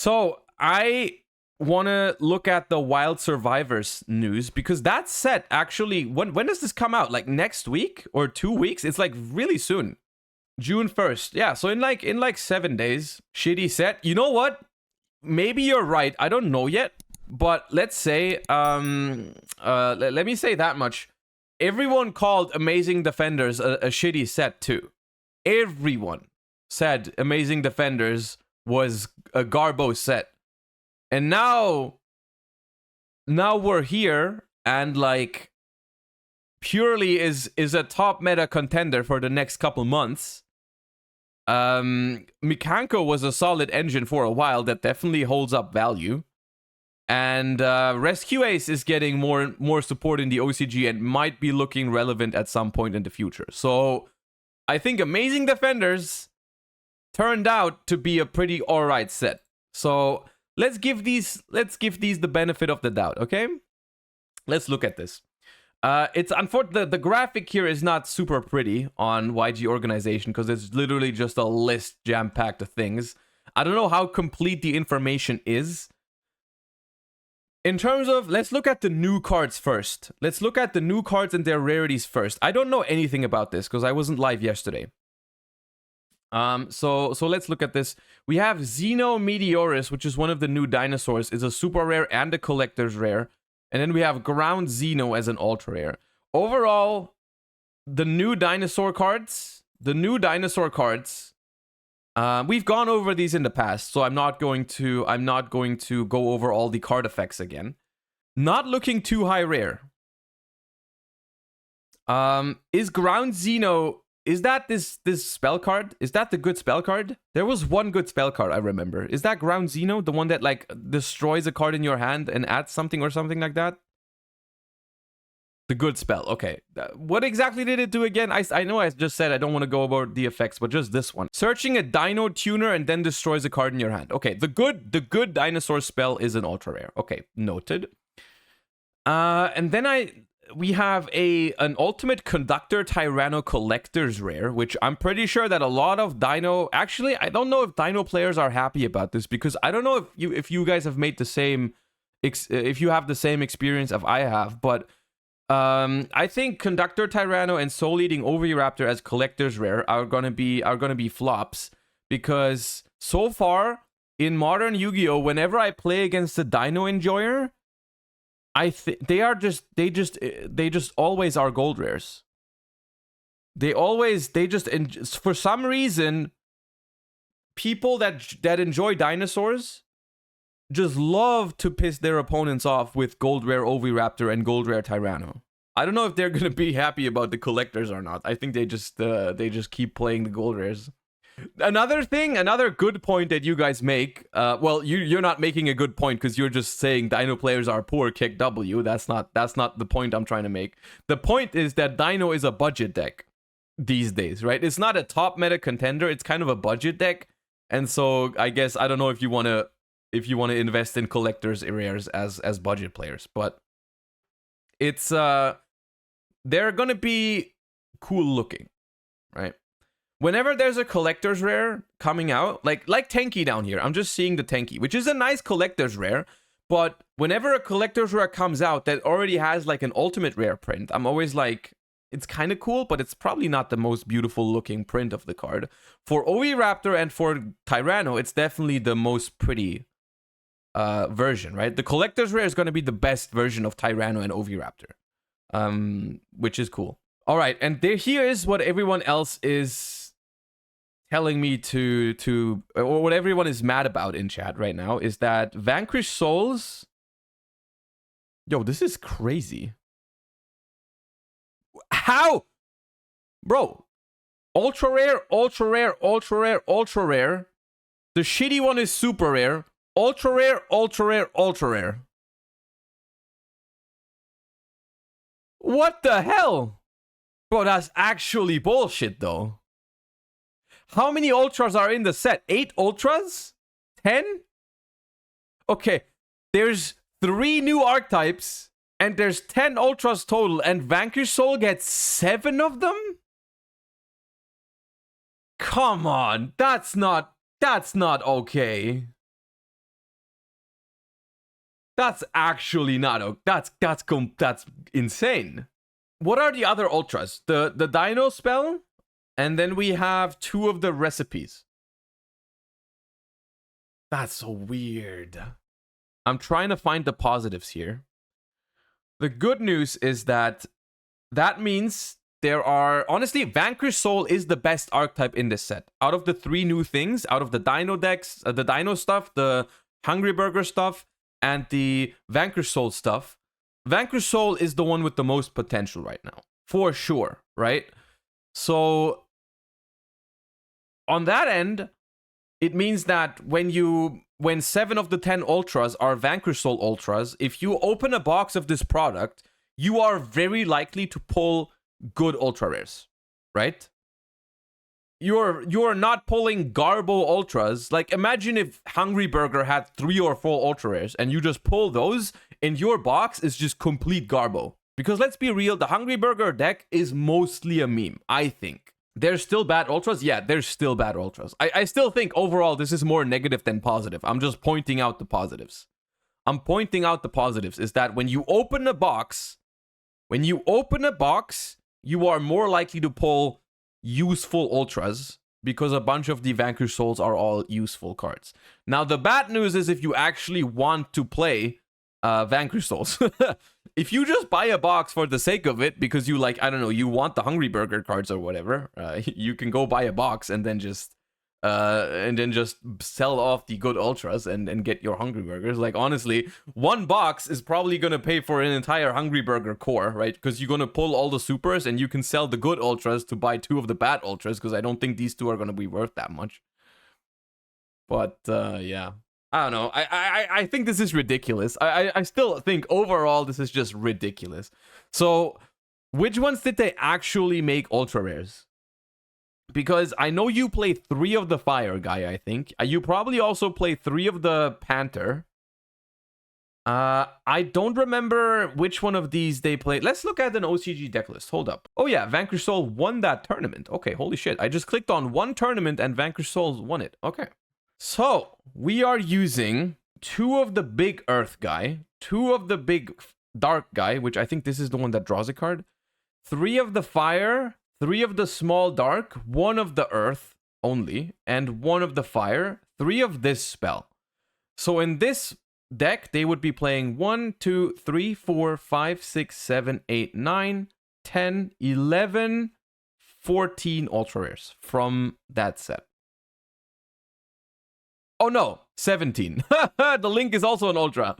So I want to look at the Wild Survivors news because that set actually, when does this come out? Like next week or 2 weeks? It's like really soon. June 1st. Yeah, so in like 7 days. Shitty set. You know what? Maybe you're right. I don't know yet. But let's say, let me say that much. Everyone called Amazing Defenders a shitty set too. Everyone said Amazing Defenders was a Garbo set. And now we're here and like purely is a top meta contender for the next couple months. Mikanko was a solid engine for a while that definitely holds up value. And Rescue Ace is getting more support in the OCG and might be looking relevant at some point in the future. So I think Amazing Defenders turned out to be a pretty alright set. So let's give these the benefit of the doubt, okay? Let's look at this. It's unfortunate the graphic here is not super pretty on YG Organization because it's literally just a list jam-packed of things. I don't know how complete the information is. In terms of, let's look at the new cards first. Let's look at the new cards and their rarities first. I don't know anything about this because I wasn't live yesterday. So let's look at this. We have Xeno Meteorus, which is one of the new dinosaurs. It's a super rare and a collector's rare. And then we have Ground Xeno as an ultra rare. Overall, the new dinosaur cards, we've gone over these in the past, so I'm not going to go over all the card effects again. Not looking too high rare. Is Ground Xeno, is that this spell card? Is that the good spell card? There was one good spell card I remember. Is that Ground Xeno, the one that like destroys a card in your hand and adds something or something like that? The good spell. Okay. What exactly did it do again? I know I just said I don't want to go over the effects, but just this one. Searching a dino tuner and then destroys a card in your hand. Okay, the good dinosaur spell is an ultra rare. Okay, noted. And then we have an ultimate conductor Tyranno collector's rare, which I'm pretty sure that a lot of dino, actually I don't know if dino players are happy about this because I don't know if you guys have made the same if you have the same experience as I have, but I think Conductor Tyranno and Soul Eating Oviraptor as collector's rare are gonna be flops because so far in modern Yu-Gi-Oh, whenever I play against a Dino Enjoyer, they just always are gold rares. For some reason, people that enjoy dinosaurs just love to piss their opponents off with gold rare Oviraptor and gold rare Tyranno. I don't know if they're gonna be happy about the collectors or not. I think they just keep playing the gold rares. Another good point that you guys make. Well, you're not making a good point because you're just saying Dino players are poor. Kick W. That's not the point I'm trying to make. The point is that Dino is a budget deck these days, right? It's not a top meta contender. It's kind of a budget deck, and so I guess I don't know if you want to invest in collectors rares as budget players, but it's they're gonna be cool looking, right? Whenever there's a collector's rare coming out, like Tenki down here, I'm just seeing the Tenki, which is a nice collector's rare, but whenever a collector's rare comes out that already has like an ultimate rare print, I'm always like, it's kind of cool, but it's probably not the most beautiful looking print of the card. For Oviraptor and for Tyranno, it's definitely the most pretty version, right? The collector's rare is going to be the best version of Tyranno and Oviraptor, which is cool. All right, and here is what everyone else is telling me or what everyone is mad about in chat right now is that Vanquished Souls. Yo, this is crazy. How, bro? Ultra rare, ultra rare, ultra rare, ultra rare. The shitty one is super rare. Ultra rare, ultra rare, ultra rare. What the hell? Bro, that's actually bullshit, though. How many ultras are in the set? 8 ultras? 10? Okay, there's 3 new archetypes, and there's 10 ultras total, and Vanquished Soul gets 7 of them? Come on, that's not okay. That's actually not that's insane. What are the other ultras? The Dino spell, and then we have 2 of the recipes. That's so weird. I'm trying to find the positives here. The good news is that means there are... Honestly, Vanquish Soul is the best archetype in this set. Out of the 3 new things, out of the Dino decks, the Dino stuff, the Hungry Burger stuff, and the Vanquish Soul stuff, Vanquish Soul is the one with the most potential right now. For sure, right? So, on that end, it means that when 7 of the 10 ultras are Vanquish Soul ultras, if you open a box of this product, you are very likely to pull good ultra rares, right? You're not pulling Garbo ultras. Like, imagine if Hungry Burger had 3 or 4 ultra rares and you just pull those, and your box is just complete Garbo. Because let's be real, the Hungry Burger deck is mostly a meme, I think. There's still bad ultras? Yeah, there's still bad ultras. I still think overall this is more negative than positive. I'm just pointing out the positives. I'm pointing out the positives is that when you open a box, you are more likely to pull useful ultras because a bunch of the Vanquish Souls are all useful cards. Now, the bad news is if you actually want to play Vanquish Souls. If you just buy a box for the sake of it because you like, I don't know, you want the Hungry Burger cards or whatever, you can go buy a box and then just sell off the good ultras and get your Hungry Burgers. Like, honestly, one box is probably gonna pay for an entire Hungry Burger core, right? Because you're gonna pull all the supers and you can sell the good ultras to buy 2 of the bad ultras, because I don't think these 2 are gonna be worth that much. But yeah, I don't know. I think this is ridiculous. I still think overall this is just ridiculous. So, which ones did they actually make ultra rares? Because I know you play 3 of the Fire guy, I think. You probably also play 3 of the Panther. I don't remember which one of these they played. Let's look at an OCG deck list. Hold up. Oh yeah, Vanquish Soul won that tournament. Okay, holy shit. I just clicked on one tournament and Vanquish Soul won it. Okay. So, we are using 2 of the big Earth guy, 2 of the big Dark guy, which I think this is the one that draws a card, 3 of the Fire, 3 of the small Dark, 1 of the Earth only, and 1 of the Fire, 3 of this spell. So in this deck, they would be playing 1, 2, 3, 4, 5, 6, 7, 8, 9, 10, 11, 14 ultra rares from that set. Oh no, 17. The Link is also an ultra.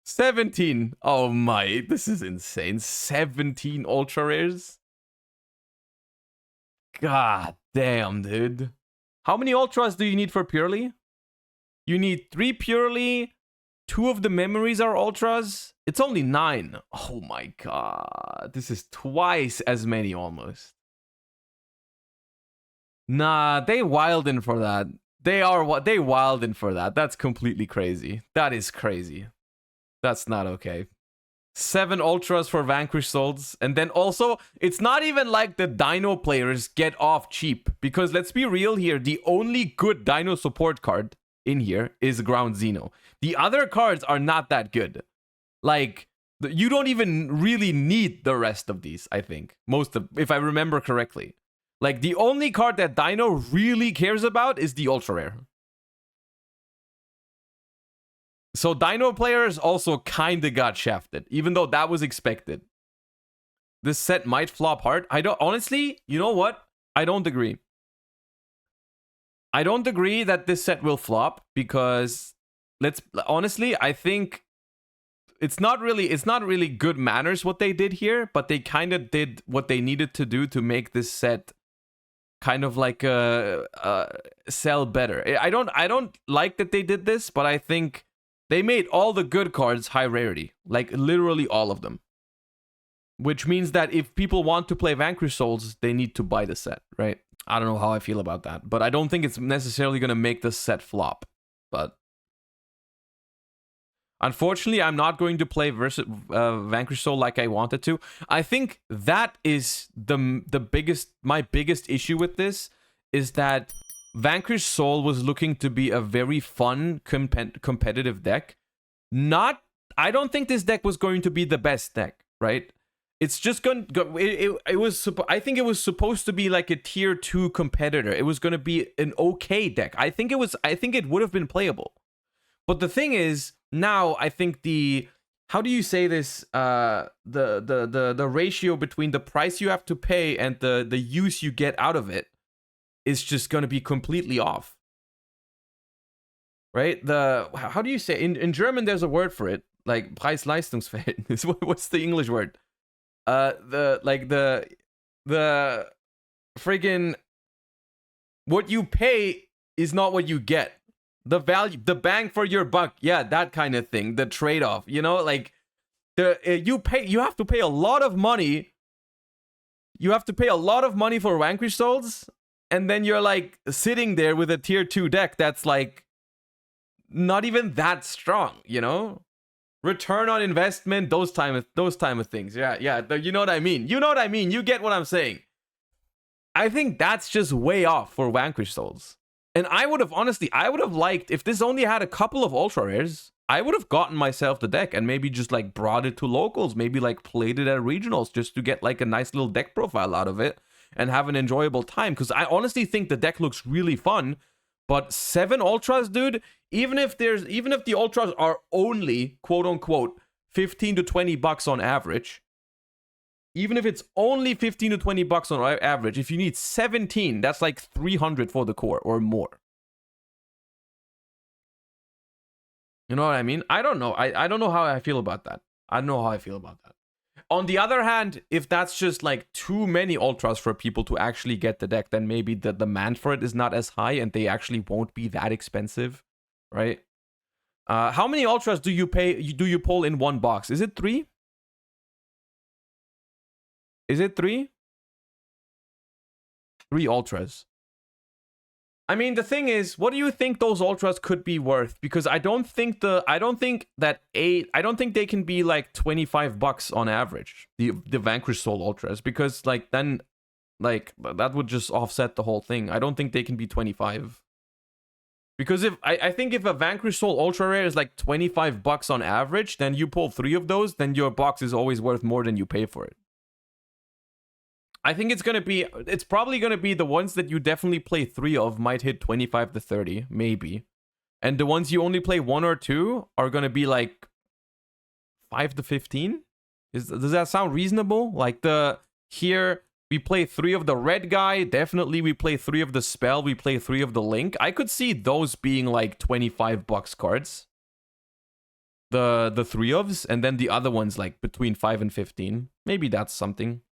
17. Oh my, this is insane. 17 ultra rares. God damn, dude. How many ultras do you need for Purely? You need 3 Purely. 2 of the memories are ultras. It's only 9. Oh my god. This is twice as many almost. Nah, they wildin' for that. They wildin' for that. That's completely crazy. That is crazy. That's not okay. 7 ultras for Vanquish Souls. And then also, it's not even like the Dino players get off cheap. Because let's be real here, the only good Dino support card in here is Ground Zeno. The other cards are not that good. Like, you don't even really need the rest of these, I think. If I remember correctly. Like, the only card that Dino really cares about is the Ultra Rare. So Dino players also kinda got shafted, even though that was expected. This set might flop hard. Honestly, you know what? I don't agree. I don't agree that this set will flop because honestly, I think it's not really good manners what they did here, but they kind of did what they needed to do to make this set kind of like sell better. I don't like that they did this, but I think they made all the good cards high rarity, like literally all of them. Which means that if people want to play Vanquish Souls, they need to buy the set, right? I don't know how I feel about that, but I don't think it's necessarily going to make the set flop. But unfortunately, I'm not going to play Vanquish Soul like I wanted to. I think that is my biggest issue with this is that Vanquish Soul was looking to be a very fun competitive deck, Not, I don't think this deck was going to be the best deck, right? It's just going to I think it was supposed to be like a tier 2 competitor. It was going to be an okay deck. I think it would have been playable. But the thing is, now I think how do you say this? The ratio between the price you have to pay and the use you get out of it is just going to be completely off. Right? How do you say in German? There's a word for it, like Preis-Leistungsverhältnis. What's the English word? The friggin' what you pay is not what you get. The value, the bang for your buck, yeah, that kind of thing. The trade-off, you know, like you have to pay a lot of money. You have to pay a lot of money for Vanquish Souls, and then you're like sitting there with a tier 2 deck that's like not even that strong, you know? Return on investment, those time of things. Yeah, you know what I mean. You know what I mean. You get what I'm saying. I think that's just way off for Vanquish Souls. And I would have liked, if this only had a couple of ultra rares, I would have gotten myself the deck and maybe just like brought it to locals, maybe like played it at regionals just to get like a nice little deck profile out of it and have an enjoyable time. Because I honestly think the deck looks really fun. But 7 ultras, dude, even if the ultras are only quote unquote 15 to 20 bucks on average, even if it's only 15 to 20 bucks on average, if you need 17, that's like 300 for the core or more. You know what I mean? I don't know. I don't know how I feel about that. I don't know how I feel about that. On the other hand, if that's just like too many ultras for people to actually get the deck, then maybe the demand for it is not as high and they actually won't be that expensive, right? How many ultras do you pull in one box? Is it 3? Is it 3? 3 ultras. I mean, the thing is, what do you think those ultras could be worth? Because I don't think they can be like 25 bucks on average, the Vanquish Soul ultras, because like then like that would just offset the whole thing. I don't think they can be 25. Because I think if a Vanquish Soul ultra rare is like 25 bucks on average, then you pull 3 of those, then your box is always worth more than you pay for it. I think it's probably going to be the ones that you definitely play 3 of might hit 25 to 30, maybe. And the ones you only play 1 or 2 are going to be like 5 to 15. Does that sound reasonable? Like here we play 3 of the red guy. Definitely we play 3 of the spell. We play 3 of the link. I could see those being like 25 bucks cards. The 3 ofs, and then the other ones like between 5 and 15. Maybe that's something.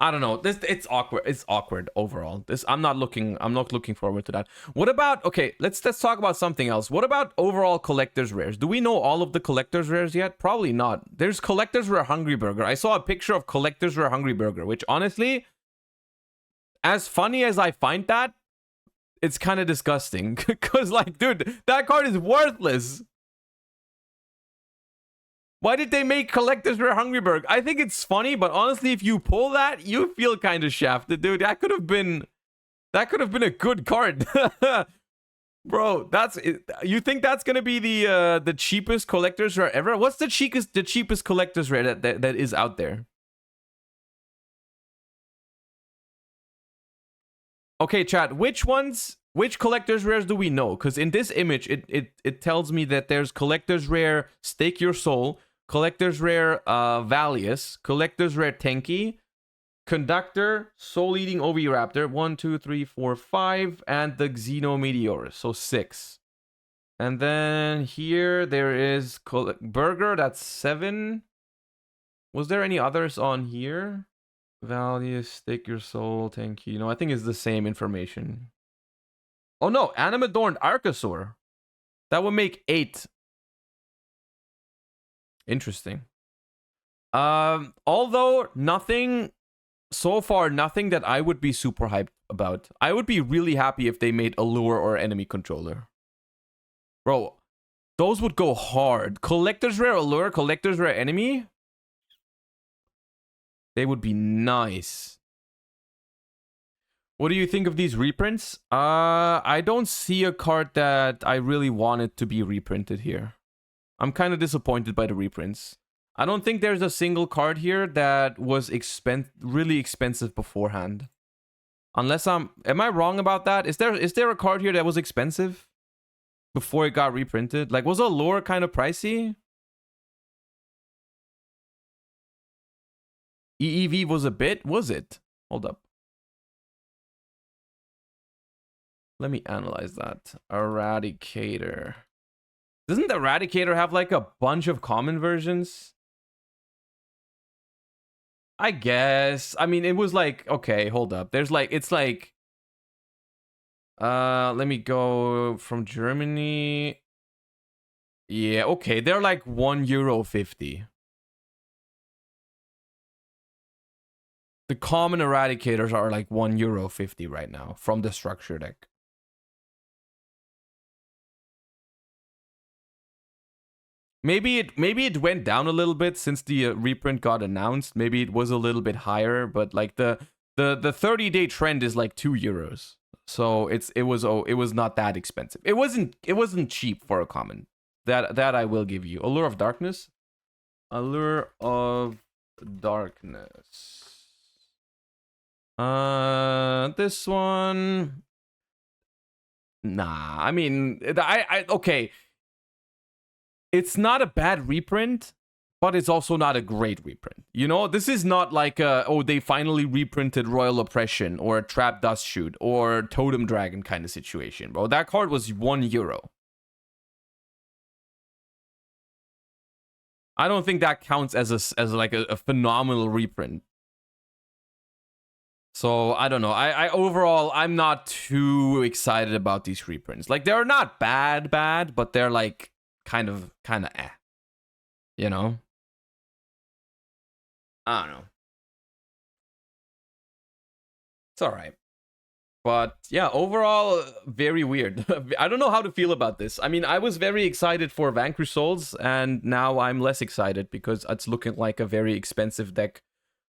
I don't know. It's awkward. It's awkward overall. I'm not looking forward to that. What about, okay, let's talk about something else. What about overall collector's rares? Do we know all of the collector's rares yet? Probably not. There's collector's rare Hungry Burger. I saw a picture of collector's rare Hungry Burger, which honestly, as funny as I find that, it's kind of disgusting. Because like, dude, that card is worthless. Why did they make collector's rare Hungry Burger? I think it's funny, but honestly, if you pull that, you feel kind of shafted, dude. That could have been a good card. Bro, you think that's gonna be the cheapest collector's rare ever? What's the cheapest collector's rare that is out there? Okay, chat, which collector's rares do we know? Because in this image, it tells me that there's collector's rare Stake Your Soul, collector's rare Valius, collector's rare Tenki, Conductor, Soul Eating Oviraptor, 1, 2, 3, 4, 5, and the Xenometeorus, so 6. And then here there is Burger, that's 7. Was there any others on here? Valius, Stake Your Soul, Tenki. No, I think it's the same information. Oh no, Animadorned Archosaur. That would make 8. Interesting. Although so far, nothing that I would be super hyped about. I would be really happy if they made a lure or enemy controller. Bro, those would go hard. Collector's rare allure, collector's rare enemy. They would be nice. What do you think of these reprints? I don't see a card that I really wanted to be reprinted here. I'm kind of disappointed by the reprints. I don't think there's a single card here that was really expensive beforehand. Unless am I wrong about that? Is there a card here that was expensive before it got reprinted? Like, was Allure kind of pricey? EEV was a bit, was it? Hold up. Let me analyze that. Eradicator. Doesn't the Eradicator have like a bunch of common versions? I guess. I mean, it was like, okay, hold up. There's like, it's like, let me go from Germany. Yeah, okay. They're like €1.50. The common Eradicators are like €1.50 right now from the structure deck. Maybe it went down a little bit since the reprint got announced. Maybe it was a little bit higher, but like the 30-day trend is like €2. So it was not that expensive. It wasn't cheap for a common. That I will give you. Allure of Darkness. Allure of Darkness. This one. Nah, I mean, okay. It's not a bad reprint, but it's also not a great reprint. You know, this is not like they finally reprinted Royal Oppression or a Trap Dust Shoot or Totem Dragon kind of situation, bro. That card was €1. I don't think that counts as like a phenomenal reprint. So I don't know. I overall, I'm not too excited about these reprints. Like, they're not bad, but they're like kind of eh, you know. I don't know. It's all right. But yeah, overall, very weird. I don't know how to feel about this. I mean, I was very excited for Vanquish Souls, and now I'm less excited because it's looking like a very expensive deck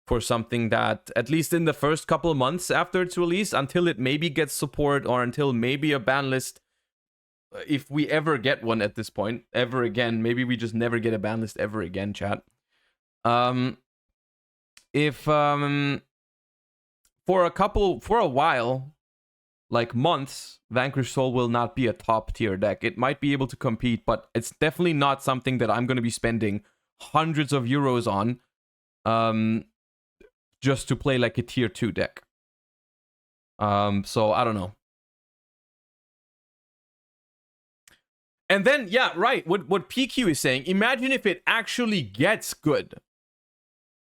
for something that, at least in the first couple of months after its release, until it maybe gets support or until maybe a ban list, if we ever get one at this point, ever again, maybe we just never get a ban list ever again, chat. If for a while, like months, Vanquish Soul will not be a top tier deck. It might be able to compete, but it's definitely not something that I'm going to be spending hundreds of euros on just to play like a tier 2 deck. So I don't know. And then, yeah, right, what PQ is saying, imagine if it actually gets good.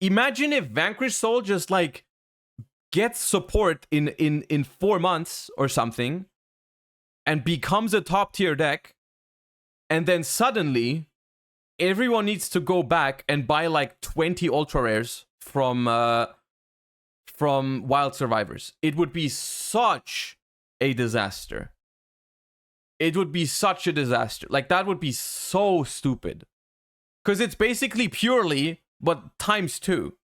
Imagine if Vanquish Soul just like gets support in 4 months or something and becomes a top tier deck, and then suddenly everyone needs to go back and buy like 20 ultra rares from Wild Survivors. It would be such a disaster. It would be such a disaster. Like, that would be so stupid. Because it's basically Purely, but times 2.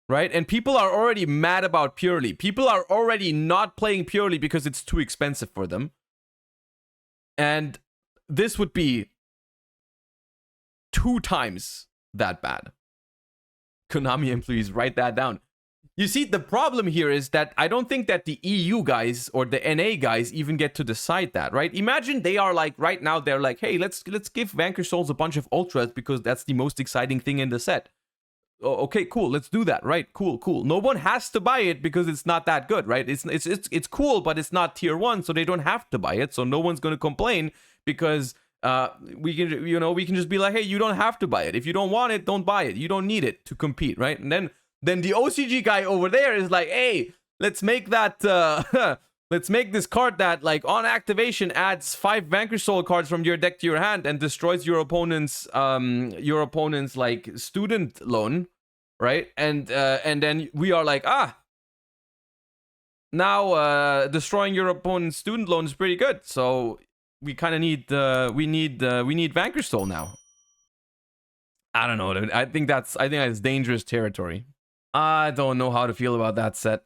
Right? And people are already mad about Purely. People are already not playing Purely because it's too expensive for them. And this would be 2 times that bad. Konami employees, write that down. You see, the problem here is that I don't think that the EU guys or the NA guys even get to decide that, right? Imagine they are like, right now, they're like, hey, let's give Vanquish Souls a bunch of ultras because that's the most exciting thing in the set. Oh, okay, cool, let's do that, right? Cool. No one has to buy it because it's not that good, right? It's cool, but it's not tier 1, so they don't have to buy it, so no one's going to complain because we can just be like, hey, you don't have to buy it. If you don't want it, don't buy it. You don't need it to compete, right? And then the OCG guy over there is like, hey, let's make that let's make this card that, like, on activation adds 5 Vanquish Soul cards from your deck to your hand and destroys your opponent's like student loan, right? And then we are like, now destroying your opponent's student loan is pretty good, so we kind of need we need Vanquish Soul now. I don't know, dude. I think that's dangerous territory. I don't know how to feel about that set.